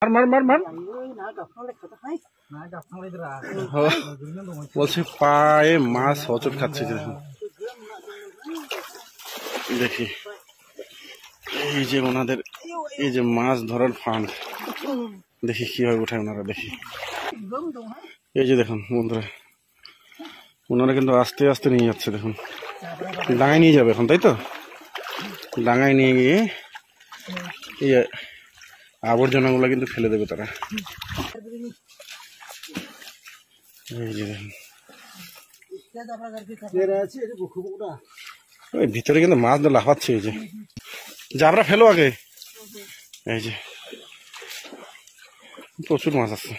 মার মার মার মার বলছে পায়ে মাছ হচট খাচ্ছে দেখুন। দেখি এই যে ওনাদের এই যে মাছ ধরার ফান্ড, দেখি কিভাবে উঠায় ওনারা। দেখি এই যে দেখুন বন্ধুরা, ওনারা কিন্তু আস্তে আস্তে নিয়ে যাচ্ছে দেখুন। ডাঙায় নিয়ে যাবে এখন, তাই তো? ডাঙায় নিয়ে গিয়ে এই আবর্জনাগুলো কিন্তু ফেলে দেবে তারা। এই যে দেখুন ওই ভিতরে কিন্তু মাছ ধরে লাফাচ্ছে। এই যে জাবরা ফেলো আগে। এই যে প্রচুর মাছ আছে।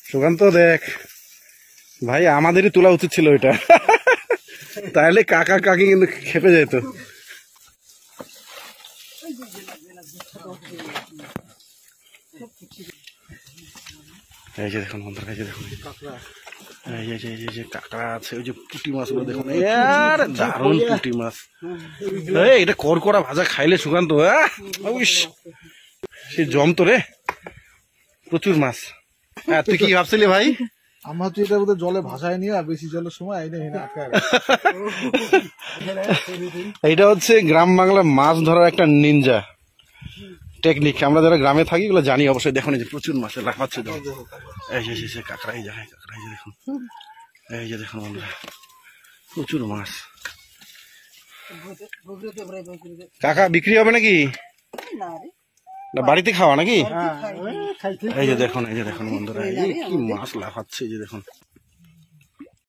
সুকান্ত দেখ ভাই, আমাদেরই তোলা উচিত ছিল এটা, তাহলে কাকা কাকি কিন্তু খেপে যেত। এই যে দেখুন বন্ধুরা, এই যে দেখুন এই যে কাঁকড়া আছে, ওই যে পুঁটি মাছগুলো দেখুন, দারুণ পুঁটি মাছ। এটা করকরা ভাজা খাইলে সুকান্ত সে জম তো রে, প্রচুর মাছ। হ্যাঁ তুই কি ভাবছিলি ভাই? আমার তো এটা বোধহয় জলে ভাসায় নিয়ে আর বেশি জলের সময় এইটা হচ্ছে গ্রাম বাংলার মাছ ধরার একটা নিনজা টেকনিক। আমরা যারা গ্রামে থাকি এগুলো জানি অবশ্যই। দেখুন এই যে প্রচুর মাছ লাফাচ্ছে। এই যে কাঁকড়া, এই যে কাঁকড়া, এই যে দেখুন, এই যে দেখুন বন্ধুরা প্রচুর মাছ। কাকা বিক্রি হবে নাকি না বাড়িতে খাওয়া নাকি? এই যে দেখুন বন্ধুরা, এই কি মাছ লাফাচ্ছে, এই যে দেখুন।